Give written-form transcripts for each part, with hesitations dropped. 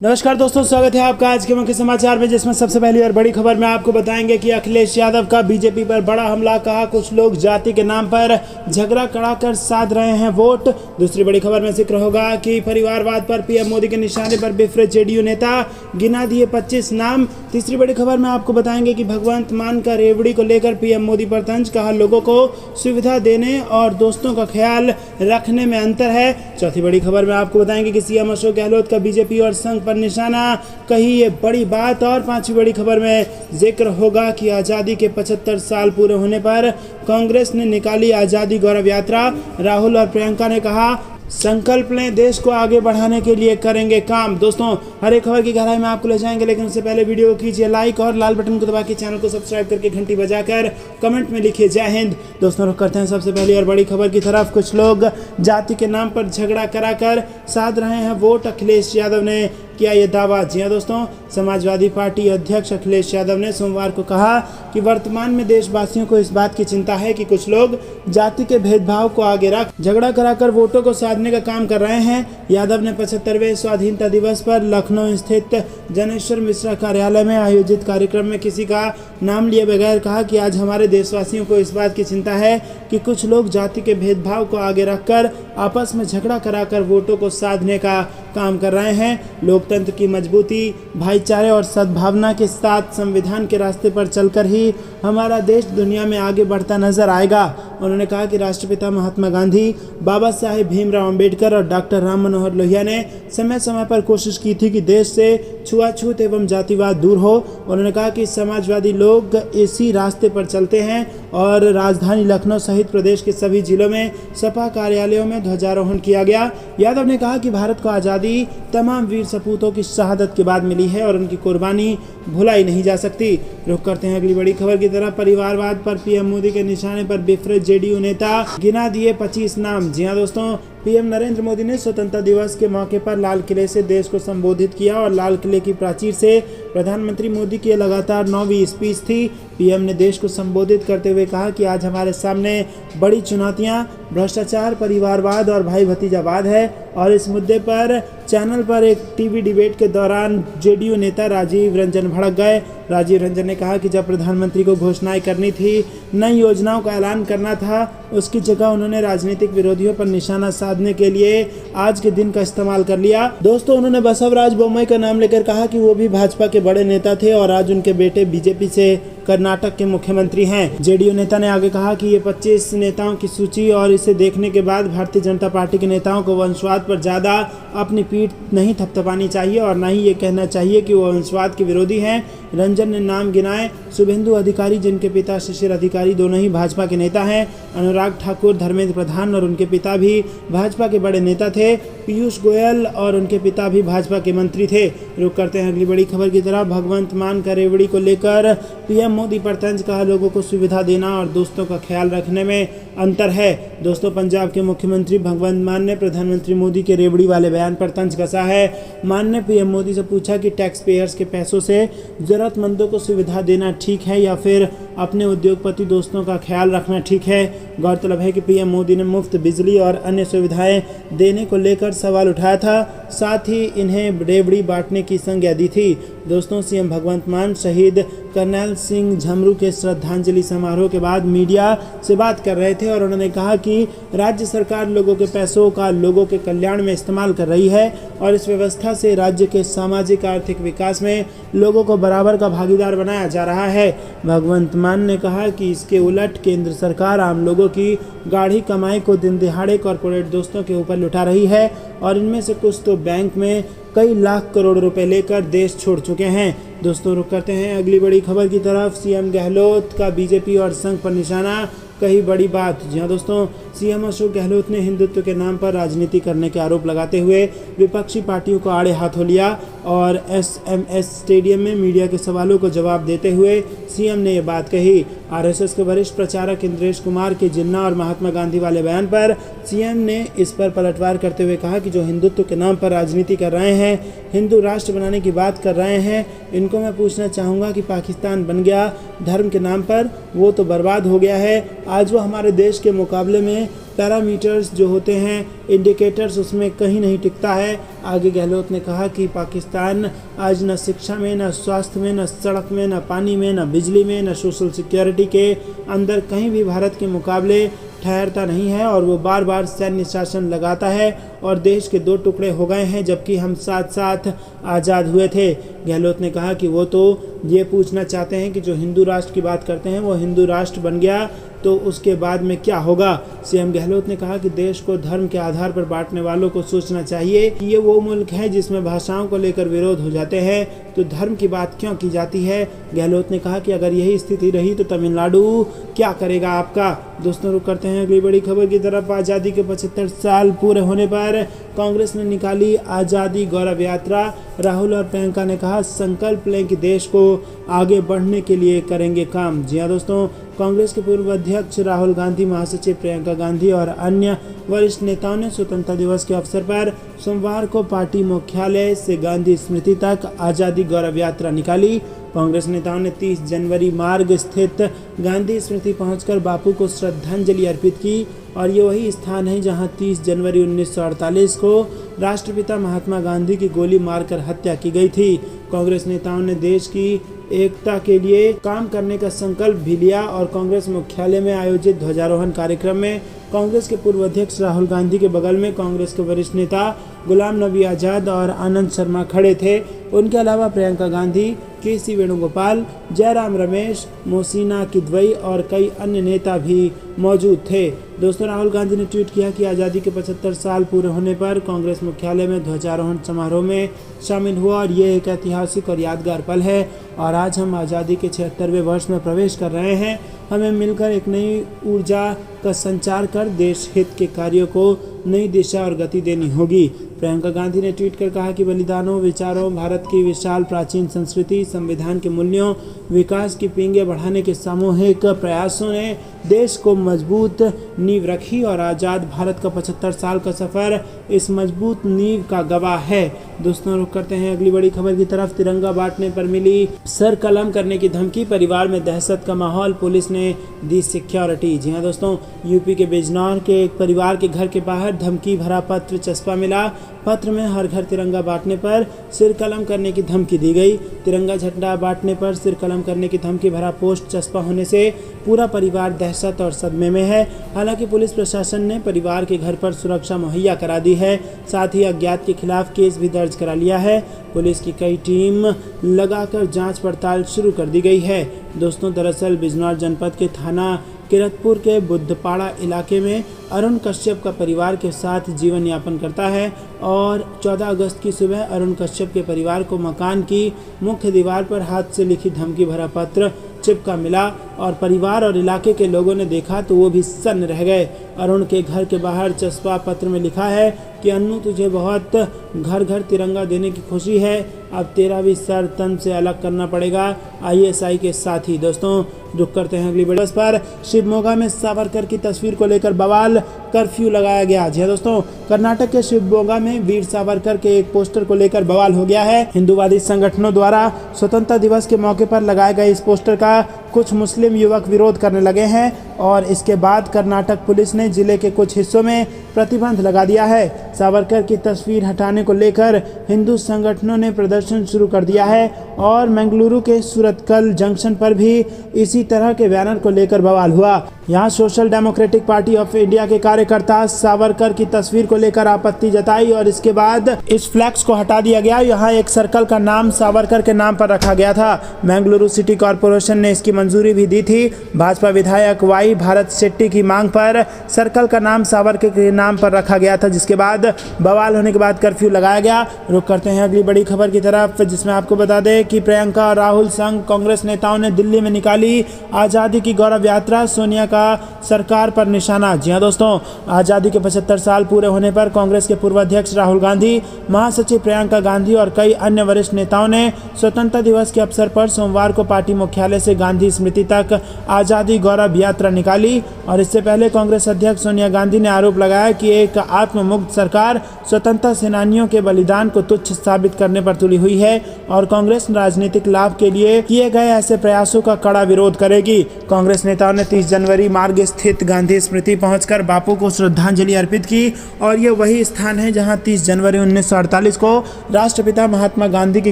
नमस्कार दोस्तों, स्वागत है आपका आज के मुख्य समाचार में, जिसमें सबसे पहली और बड़ी खबर में आपको बताएंगे कि अखिलेश यादव का बीजेपी पर बड़ा हमला। कहा कुछ लोग जाति के नाम पर झगड़ा कराकर साध रहे हैं वोट। दूसरी बड़ी खबर में जिक्र होगा कि परिवारवाद पर पीएम मोदी के निशाने पर बिफरे जेडीयू नेता, गिना दिए 25 नाम। तीसरी बड़ी खबर में आपको बताएंगे कि भगवंत मान का रेवड़ी को लेकर पीएम मोदी पर तंज। कहा लोगों को सुविधा देने और दोस्तों का ख्याल रखने में अंतर है। चौथी बड़ी खबर में आपको बताएंगे कि सीएम अशोक गहलोत का बीजेपी और संघ पर निशाना, कही ये बड़ी बात। और पांचवी बड़ी खबर में जिक्र होगा कि आजादी के 75 साल पूरे होने पर कांग्रेस ने निकाली आजादी गौरव यात्रा। राहुल और प्रियंका ने कहा संकल्प लें, देश को आगे बढ़ाने के लिए करेंगे काम। दोस्तों, हर एक खबर की गहराई में आपको ले जाएंगे, लेकिन उससे पहले वीडियो को कीजिए लाइक और लाल बटन को दबा के चैनल को सब्सक्राइब करके घंटी बजाकर कमेंट में लिखिए जय हिंद। दोस्तों, रुक करते हैं सबसे पहली और बड़ी खबर की तरफ। कुछ लोग जाति के नाम पर झगड़ा कराकर साध रहे हैं वोट। अखिलेश यादव ने किया ये दावा। जी हां दोस्तों, समाजवादी पार्टी अध्यक्ष अखिलेश यादव ने सोमवार को कहा कि वर्तमान में देशवासियों को इस बात की चिंता है कि कुछ लोग जाति के भेदभाव को आगे रख झगड़ा कराकर वोटों को साधने का काम कर रहे हैं। यादव ने 75वें स्वाधीनता दिवस पर लखनऊ स्थित जनेश्वर मिश्रा कार्यालय में आयोजित कार्यक्रम में किसी का नाम लिए बगैर कहा कि आज हमारे देशवासियों को इस बात की चिंता है कि कुछ लोग जाति के भेदभाव को आगे रखकर आपस में झगड़ा कराकर वोटों को साधने का काम कर रहे हैं। लोकतंत्र की मजबूती, भाईचारे और सद्भावना के साथ संविधान के रास्ते पर चलकर ही हमारा देश दुनिया में आगे बढ़ता नजर आएगा। उन्होंने कहा कि राष्ट्रपिता महात्मा गांधी, बाबा साहेब भीमराव अंबेडकर और डॉक्टर राम मनोहर लोहिया ने समय समय पर कोशिश की थी कि देश से छुआछूत एवं जातिवाद दूर हो। उन्होंने कहा कि समाजवादी लोग इसी रास्ते पर चलते हैं और राजधानी लखनऊ सहित प्रदेश के सभी जिलों में सपा कार्यालयों में ध्वजारोहण किया गया। यादव ने कहा कि भारत को आज़ादी तमाम वीर सपूतों की शहादत के बाद मिली है और उनकी कुर्बानी भुलाई नहीं जा सकती। रुख करते हैं अगली बड़ी खबर की तरफ। परिवारवाद पर पीएम मोदी के निशाने पर बिफरे जेडीयू नेता, गिना दिए 25 नाम। जी हां दोस्तों, पीएम नरेंद्र मोदी ने स्वतंत्रता दिवस के मौके पर लाल किले से देश को संबोधित किया और लाल किले की प्राचीर से प्रधानमंत्री मोदी की लगातार 9वीं स्पीच थी। पीएम ने देश को संबोधित करते हुए कहा कि आज हमारे सामने बड़ी चुनौतियां भ्रष्टाचार, परिवारवाद और भाई भतीजावाद है। और इस मुद्दे पर चैनल पर एक टीवी डिबेट के दौरान जेडीयू नेता राजीव रंजन भड़क गए। राजीव रंजन ने कहा कि जब प्रधानमंत्री को घोषणाएं करनी थी, नई योजनाओं का ऐलान करना था, उसकी जगह उन्होंने राजनीतिक विरोधियों पर निशाना साधने के लिए आज के दिन का इस्तेमाल कर लिया। दोस्तों, उन्होंने बसवराज बोम्मई का नाम लेकर कहा कि वो भी भाजपा के बड़े नेता थे और आज उनके बेटे बीजेपी से कर्नाटक के मुख्यमंत्री हैं। जेडीयू नेता ने आगे कहा कि ये 25 नेताओं की सूची और इसे देखने के बाद भारतीय जनता पार्टी के नेताओं को वंशवाद पर ज़्यादा अपनी पीठ नहीं थपथपानी चाहिए और न ही ये कहना चाहिए कि वो वंशवाद के विरोधी हैं। रंजन ने नाम गिनाए शुभेंदु अधिकारी, जिनके पिता शिशिर अधिकारी दोनों ही भाजपा के नेता हैं। अनुराग ठाकुर, धर्मेंद्र प्रधान और उनके पिता भी भाजपा के बड़े नेता थे। पीयूष गोयल और उनके पिता भी भाजपा के मंत्री थे। रुक करते हैं अगली बड़ी खबर की तरफ। भगवंत मान का रेवड़ी को लेकर पीएम मोदी पर तंज। कहा लोगों को सुविधा देना और दोस्तों का ख्याल रखने में अंतर है। दोस्तों, पंजाब के मुख्यमंत्री भगवंत मान ने प्रधानमंत्री मोदी के रेवड़ी वाले बयान पर तंज कसा है। मान ने पीएम मोदी से पूछा कि टैक्स पेयर्स के पैसों से जरूरतमंदों को सुविधा देना ठीक है या फिर अपने उद्योगपति दोस्तों का ख्याल रखना ठीक है। गौरतलब है कि पीएम मोदी ने मुफ्त बिजली और अन्य सुविधाएं देने को लेकर सवाल उठाया था, साथ ही इन्हें रेवड़ी बांटने की संज्ञा दी थी। दोस्तों, सीएम भगवंत मान शहीद कर्नल सिंह झमरू के श्रद्धांजलि समारोह के बाद मीडिया से बात कर रहे थे और उन्होंने कहा कि राज्य सरकार लोगों के पैसों का लोगों के कल्याण में इस्तेमाल कर रही है और इस व्यवस्था से राज्य के सामाजिक आर्थिक विकास में लोगों को बराबर का भागीदार बनाया जा रहा है। भगवंत मान ने कहा कि इसके उलट केंद्र सरकार आम लोगों की गाढ़ी कमाई को दिन दिहाड़े कॉरपोरेट दोस्तों के ऊपर लुटा रही है और इनमें से कुछ तो बैंक में कई लाख करोड़ रुपए लेकर देश छोड़ चुके हैं। दोस्तों, रुक करते हैं अगली बड़ी खबर की तरफ। सीएम गहलोत का बीजेपी और संघ पर निशाना, कही बड़ी बात। जी हां दोस्तों, सीएम अशोक गहलोत ने हिंदुत्व के नाम पर राजनीति करने के आरोप लगाते हुए विपक्षी पार्टियों को आड़े हाथों लिया और एसएमएस स्टेडियम में मीडिया के सवालों को जवाब देते हुए सीएम ने ये बात कही। आरएसएस के वरिष्ठ प्रचारक इंद्रेश कुमार के जिन्ना और महात्मा गांधी वाले बयान पर सीएम ने इस पर पलटवार करते हुए कहा कि जो हिंदुत्व के नाम पर राजनीति कर रहे हैं, हिंदू राष्ट्र बनाने की बात कर रहे हैं, इनको मैं पूछना चाहूँगा कि पाकिस्तान बन गया धर्म के नाम पर, वो तो बर्बाद हो गया है। आज वो हमारे देश के मुकाबले में पैरामीटर्स जो होते हैं, इंडिकेटर्स, उसमें कहीं नहीं टिकता है। आगे गहलोत ने कहा कि पाकिस्तान आज न शिक्षा में, न स्वास्थ्य में, न सड़क में, न पानी में, न बिजली में, न सोशल सिक्योरिटी के अंदर कहीं भी भारत के मुकाबले ठहरता नहीं है और वो बार बार सैन्य शासन लगाता है और देश के दो टुकड़े हो गए हैं जबकि हम साथ साथ आज़ाद हुए थे। गहलोत ने कहा कि वो तो ये पूछना चाहते हैं कि जो हिंदू राष्ट्र की बात करते हैं वो हिंदू राष्ट्र बन गया तो उसके बाद में क्या होगा। सीएम गहलोत ने कहा कि देश को धर्म के आधार पर बांटने वालों को सोचना चाहिए कि ये वो मुल्क है जिसमें भाषाओं को लेकर विरोध हो जाते हैं तो धर्म की बात क्यों की जाती है। गहलोत ने कहा कि अगर यही स्थिति रही तो तमिलनाडु क्या करेगा आपका। दोस्तों, रुक करते हैं अगली बड़ी खबर की तरफ। आज़ादी के 75 साल पूरे होने पर कांग्रेस ने निकाली आज़ादी गौरव यात्रा। राहुल और प्रियंका ने कहा संकल्प लें कि देश को आगे बढ़ने के लिए करेंगे काम। जी हाँ दोस्तों, कांग्रेस के पूर्व अध्यक्ष राहुल गांधी, महासचिव प्रियंका गांधी और अन्य वरिष्ठ नेताओं ने स्वतंत्रता दिवस के अवसर पर सोमवार को पार्टी मुख्यालय से गांधी स्मृति तक आज़ादी गौरव यात्रा निकाली। कांग्रेस नेताओं ने 30 जनवरी मार्ग स्थित गांधी स्मृति पहुंचकर बापू को श्रद्धांजलि अर्पित की और ये वही स्थान है जहां 30 जनवरी 1948 को राष्ट्रपिता महात्मा गांधी की गोली मारकर हत्या की गई थी। कांग्रेस नेताओं ने देश की एकता के लिए काम करने का संकल्प भी लिया और कांग्रेस मुख्यालय में आयोजित ध्वजारोहण कार्यक्रम में कांग्रेस के पूर्व अध्यक्ष राहुल गांधी के बगल में कांग्रेस के वरिष्ठ नेता गुलाम नबी आज़ाद और आनंद शर्मा खड़े थे। उनके अलावा प्रियंका गांधी, के.सी. वेणुगोपाल, जयराम रमेश, मोहसिना किदवई और कई अन्य नेता भी मौजूद थे। दोस्तों, राहुल गांधी ने ट्वीट किया कि आज़ादी के 75 साल पूरे होने पर कांग्रेस मुख्यालय में ध्वजारोहण समारोह में शामिल हुआ और ये एक ऐतिहासिक और यादगार पल है और आज हम आज़ादी के 76वें वर्ष में प्रवेश कर रहे हैं। हमें मिलकर एक नई ऊर्जा का संचार कर देश हित के कार्यों को नई दिशा और गति देनी होगी। प्रियंका गांधी ने ट्वीट कर कहा कि बलिदानों, विचारों, भारत की विशाल प्राचीन संस्कृति, संविधान के मूल्यों, विकास की पींगे बढ़ाने के सामूहिक प्रयासों ने देश को मजबूत नींव रखी और आज़ाद भारत का 75 साल का सफ़र इस मजबूत नींव का गवाह है। दोस्तों, रुक करते हैं अगली बड़ी खबर की तरफ। तिरंगा बांटने पर मिली सर कलम करने की धमकी, परिवार में दहशत का माहौल, पुलिस ने दी सिक्योरिटी। जी हाँ दोस्तों, यूपी के बिजनौर के एक परिवार के घर के बाहर धमकी भरा पत्र चस्पा मिला। पत्र में हर घर तिरंगा बांटने पर सिर कलम करने की धमकी दी गई। तिरंगा झंडा बांटने पर सिर कलम करने की धमकी भरा पोस्ट चस्पा होने से पूरा परिवार दहशत और सदमे में है। हालांकि पुलिस प्रशासन ने परिवार के घर पर सुरक्षा मुहैया करा दी है, साथ ही अज्ञात के खिलाफ केस भी दर्ज करा लिया है। पुलिस की कई टीम लगाकर जांच पड़ताल शुरू कर दी गई है। दोस्तों, दरअसल बिजनौर जनपद के थाना किरतपुर के बुद्धपाड़ा इलाके में अरुण कश्यप का परिवार के साथ जीवन यापन करता है और 14 अगस्त की सुबह अरुण कश्यप के परिवार को मकान की मुख्य दीवार पर हाथ से लिखी धमकी भरा पत्र चिपका मिला और परिवार और इलाके के लोगों ने देखा तो वो भी सन्न रह गए। अरुण के घर के बाहर चस्पा पत्र में लिखा है कि अन्नू, तुझे बहुत घर घर तिरंगा देने की खुशी है, अब तेरा भी सर तन से अलग करना पड़ेगा आईएसआई के साथ ही। दोस्तों, रुक करते हैं अगली बड़ी पर। शिवमोगा में सावरकर की तस्वीर को लेकर बवाल, कर्फ्यू लगाया गया। जी दोस्तों, कर्नाटक के शिवमोगा में वीर सावरकर के एक पोस्टर को लेकर बवाल हो गया है। हिंदूवादी संगठनों द्वारा स्वतंत्रता दिवस के मौके पर लगाए गए इस पोस्टर का कुछ मुस्लिम युवक विरोध करने लगे हैं और इसके बाद कर्नाटक पुलिस ने जिले के कुछ हिस्सों में प्रतिबंध लगा दिया है। सावरकर की तस्वीर हटाने को लेकर हिंदू संगठनों ने प्रदर्शन शुरू कर दिया है और मंगलुरु के सूरतकल जंक्शन पर भी इसी तरह के बैनर को लेकर बवाल हुआ। यहाँ social democratic party of India के कार्यकर्ता सावरकर की तस्वीर को लेकर आपत्ति जताई और इसके बाद इस फ्लैक्स को हटा दिया गया। यहाँ एक सर्कल का नाम सावरकर के नाम पर रखा गया था। मंगलुरु सिटी कॉरपोरेशन ने इसकी मंजूरी भी दी थी। भाजपा विधायक वाई भारत शेट्टी की मांग पर सर्कल का नाम सावरकर के नाम पर रखा गया था, जिसके बाद बवाल होने के बाद कर्फ्यू लगाया गया। रुक करते हैं अगली बड़ी खबर की तरफ, जिसमें आपको बता दें कि प्रियंका और राहुल संग कांग्रेस नेताओं ने दिल्ली में निकाली आज़ादी की गौरव यात्रा, सोनिया का सरकार पर निशाना। जी हां दोस्तों, आज़ादी के 75 साल पूरे होने पर कांग्रेस के पूर्व अध्यक्ष राहुल गांधी, महासचिव प्रियंका गांधी और कई अन्य वरिष्ठ नेताओं ने स्वतंत्रता दिवस के अवसर पर सोमवार को पार्टी मुख्यालय से गांधी स्मृति तक आज़ादी गौरव यात्रा निकाली। और इससे पहले कांग्रेस अध्यक्ष सोनिया गांधी ने आरोप लगाया कि एक आत्ममुक्त सरकार स्वतंत्रता सेनानियों के बलिदान को तुच्छ साबित करने पर तुली हुई है और कांग्रेस राजनीतिक लाभ के लिए किए गए ऐसे प्रयासों का कड़ा विरोध करेगी। कांग्रेस नेताओं ने 30 जनवरी जानवी मार्ग स्थित गांधी स्मृति पहुंचकर बापू को श्रद्धांजलि अर्पित की। और ये वही स्थान है जहां 30 जनवरी 1948 को राष्ट्रपिता महात्मा गांधी की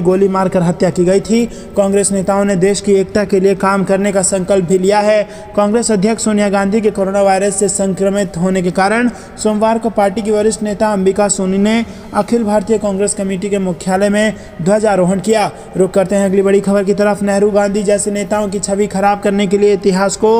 गोली मारकर हत्या की गई थी। कांग्रेस नेताओं ने देश की एकता के लिए काम करने का संकल्प भी लिया है। कांग्रेस अध्यक्ष सोनिया गांधी के कोरोना वायरस से संक्रमित होने के कारण सोमवार को पार्टी की वरिष्ठ नेता अंबिका सोनी ने अखिल भारतीय कांग्रेस कमेटी के मुख्यालय में ध्वजारोहण किया। रुक करते हैं अगली बड़ी खबर की तरफ। नेहरू गांधी जैसे नेताओं की छवि खराब करने के लिए इतिहास को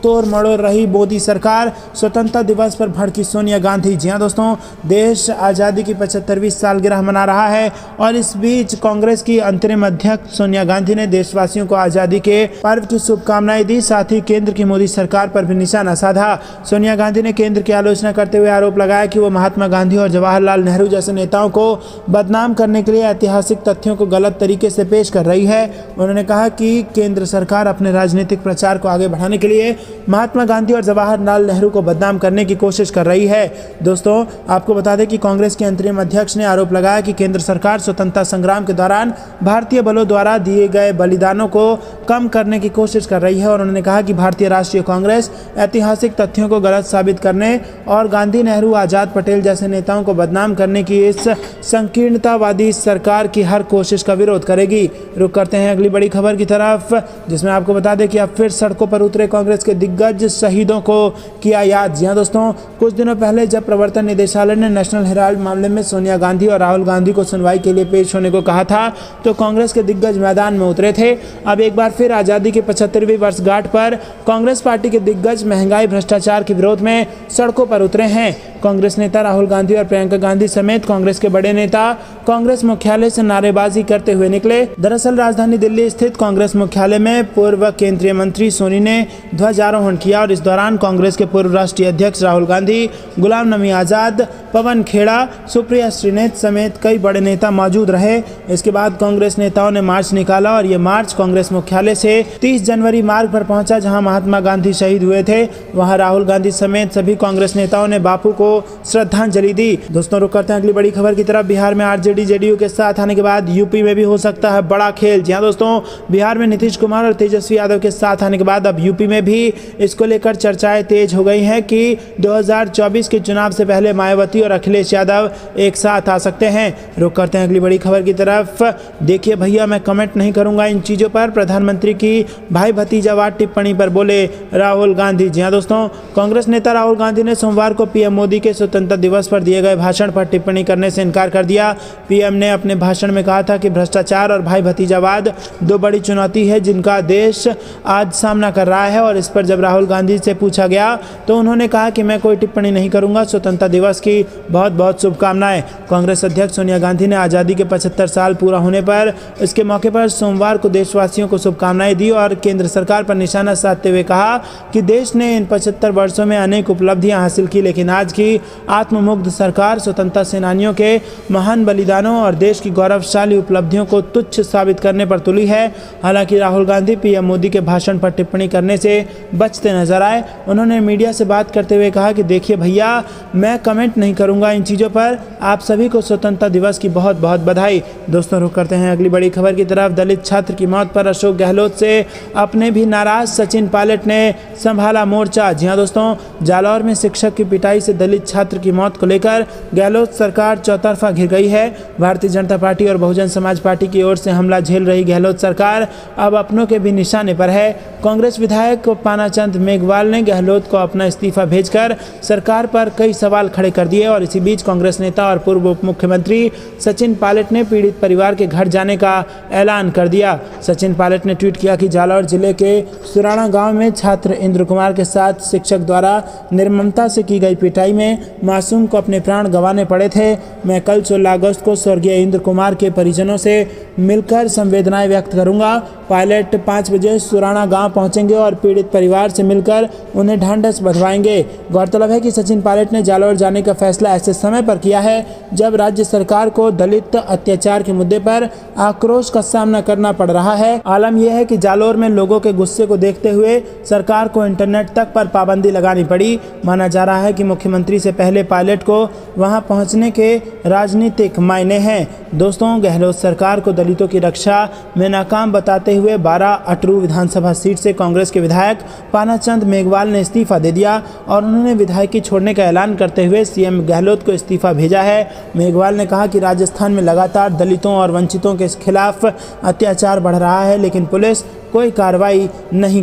तोड़ मरोड़ रही मोदी सरकार, स्वतंत्रता दिवस पर भड़की सोनिया गांधी। जी हां दोस्तों, देश आज़ादी की 75वीं सालगिरह मना रहा है और इस बीच कांग्रेस की अंतरिम अध्यक्ष सोनिया गांधी ने देशवासियों को आज़ादी के पर्व की शुभकामनाएं दी। साथ ही केंद्र की मोदी सरकार पर भी निशाना साधा। सोनिया गांधी ने केंद्र की आलोचना करते हुए आरोप लगाया कि वो महात्मा गांधी और जवाहरलाल नेहरू जैसे नेताओं को बदनाम करने के लिए ऐतिहासिक तथ्यों को गलत तरीके से पेश कर रही है। उन्होंने कहा कि केंद्र सरकार अपने राजनीतिक प्रचार को आगे बढ़ाने के लिए महात्मा गांधी और जवाहरलाल नेहरू को बदनाम करने की कोशिश कर रही है। दोस्तों, आपको बता दें कि कांग्रेस के अंतरिम अध्यक्ष ने आरोप लगाया कि केंद्र सरकार स्वतंत्रता संग्राम के दौरान भारतीय बलों द्वारा दिए गए बलिदानों को कम करने की कोशिश कर रही है। और उन्होंने कहा कि भारतीय राष्ट्रीय कांग्रेस ऐतिहासिक तथ्यों को गलत साबित करने और गांधी, नेहरू, आजाद, पटेल जैसे नेताओं को बदनाम करने की इस संकीर्णतावादी सरकार की हर कोशिश का विरोध करेगी। रुक करते हैं अगली बड़ी खबर की तरफ, जिसमें आपको बता दें कि अब फिर सड़कों पर उतरे कांग्रेस के दिग्गज शहीदों को किया याद। जी हां दोस्तों, कुछ दिनों पहले जब प्रवर्तन निदेशालय ने नेशनल हेराल्ड मामले में सोनिया गांधी और राहुल गांधी को सुनवाई के लिए पेश होने को कहा था, तो कांग्रेस के दिग्गज मैदान में उतरे थे। अब एक बार फिर आज़ादी की 75वीं वर्षगांठ पर कांग्रेस पार्टी के दिग्गज महंगाई, भ्रष्टाचार के विरोध में सड़कों पर उतरे हैं। कांग्रेस नेता राहुल गांधी और प्रियंका गांधी समेत कांग्रेस के बड़े नेता कांग्रेस मुख्यालय से नारेबाजी करते हुए निकले। दरअसल राजधानी दिल्ली स्थित कांग्रेस मुख्यालय में पूर्व केंद्रीय मंत्री सोनी ने ध्वजारोहण किया और इस दौरान कांग्रेस के पूर्व राष्ट्रीय अध्यक्ष राहुल गांधी, गुलाम नबी आजाद, पवन खेड़ा, सुप्रिया श्रीनेत समेत कई बड़े नेता मौजूद रहे। इसके बाद कांग्रेस नेताओं ने मार्च निकाला और ये मार्च कांग्रेस मुख्यालय से 30 जनवरी मार्ग पर पहुंचा, जहां महात्मा गांधी शहीद हुए थे। वहां राहुल गांधी समेत सभी कांग्रेस नेताओं ने बापू को श्रद्धांजलि दी। दोस्तों, रुक करते हैं अगली बड़ी खबर की तरफ। बिहार में आरजेडी जेडीयू के साथ आने के बाद यूपी में भी हो सकता है बड़ा खेल। जी हां दोस्तों, बिहार में नीतीश कुमार और तेजस्वी यादव के साथ आने के बाद अब यूपी में भी इसको लेकर चर्चाएं तेज हो गई हैं कि 2024 के चुनाव से पहले मायावती और अखिलेश यादव एक साथ आ सकते हैं। रुक करते हैं अगली बड़ी खबर की तरफ। देखिए भैया, मैं कमेंट नहीं करूंगा इन चीजों पर, प्रधानमंत्री की भाई भतीजावाद टिप्पणी पर बोले राहुल गांधी। जी हां दोस्तों, कांग्रेस नेता राहुल गांधी ने सोमवार को पीएम मोदी के स्वतंत्रता दिवस पर दिए गए भाषण पर टिप्पणी करने से इनकार कर दिया। पीएम ने अपने भाषण में कहा था कि भ्रष्टाचार और भाई भतीजावाद दो बड़ी चुनौती है जिनका देश आज सामना कर रहा है। और इस पर जब राहुल गांधी से पूछा गया तो उन्होंने कहा कि मैं कोई टिप्पणी नहीं करूंगा। स्वतंत्रता दिवस की बहुत बहुत शुभकामनाएं। कांग्रेस अध्यक्ष सोनिया गांधी ने आज़ादी के 75 साल पूरा होने पर इसके मौके पर सोमवार को देशवासियों को शुभकामनाएं दी और केंद्र सरकार पर निशाना साधते हुए कहा कि देश ने इन 75 वर्षों में अनेक उपलब्धियां हासिल की, लेकिन आज की आत्ममुग्ध सरकार स्वतंत्रता सेनानियों के महान बलिदानों और देश की गौरवशाली उपलब्धियों को तुच्छ साबित करने पर तुली है। हालांकि राहुल गांधी पीएम मोदी के भाषण पर टिप्पणी करने से बचते नजर आए। उन्होंने मीडिया से बात करते हुए कहा कि देखिए भैया, मैं कमेंट नहीं करूंगा इन चीज़ों पर। आप सभी को स्वतंत्रता दिवस की बहुत बहुत बधाई। दोस्तों, रुक करते हैं अगली बड़ी खबर की तरफ। दलित छात्र की मौत पर अशोक गहलोत से अपने भी नाराज सचिन पायलट ने संभाला मोर्चा। जी हां दोस्तों, जालौर में शिक्षक की पिटाई से दलित छात्र की मौत को लेकर गहलोत सरकार चौतरफा घिर गई है। भारतीय जनता पार्टी और बहुजन समाज पार्टी की ओर से हमला झेल रही गहलोत सरकार अब अपनों के भी निशाने पर है। कांग्रेस विधायक पानाचंद मेघवाल ने गहलोत को अपना इस्तीफा भेजकर सरकार पर कई सवाल खड़े कर दिए और इसी बीच कांग्रेस नेता और पूर्व उप मुख्यमंत्री सचिन पायलट ने पीड़ित परिवार के घर जाने का ऐलान कर दिया। सचिन पायलट ने ट्वीट किया कि जालौर जिले के सुराणा गांव में छात्र इंद्र कुमार के साथ शिक्षक द्वारा निर्ममता से की गई पिटाई में मासूम को अपने प्राण गंवाने पड़े थे। मैं कल 16 अगस्त को स्वर्गीय इंद्र कुमार के परिजनों से मिलकर संवेदनाएं व्यक्त करूंगा। पायलट 5 बजे सुराणा गांव पहुंचेंगे और पीड़ित परिवार से मिलकर उन्हें ढांढस बंधवाएंगे। गौरतलब है कि सचिन पायलट ने जालौर जाने का फैसला ऐसे समय पर किया है जब राज्य सरकार को दलित अत्याचार के मुद्दे पर आक्रोश का सामना करना पड़ रहा है। आलम यह है कि जालौर में लोगों के गुस्से को देखते हुए सरकार को इंटरनेट तक पर पाबंदी लगानी पड़ी। माना जा रहा है कि मुख्यमंत्री से पहले पायलट को वहां पहुंचने के राजनीतिक मायने हैं। दोस्तों, गहलोत सरकार को दलितों की रक्षा में नाकाम बताते बताते हुए 12 अटरू विधानसभा सीट से कांग्रेस के विधायक पानाचंद मेघवाल ने इस्तीफा दे दिया और उन्होंने विधायकी छोड़ने का ऐलान करते हुए सीएम गहलोत को इस्तीफा भेजा है। मेघवाल ने कहा कि राजस्थान में लगातार दलितों और वंचितों के खिलाफ अत्याचार बढ़ रहा है, लेकिन पुलिस कोई कार्रवाई नहीं कर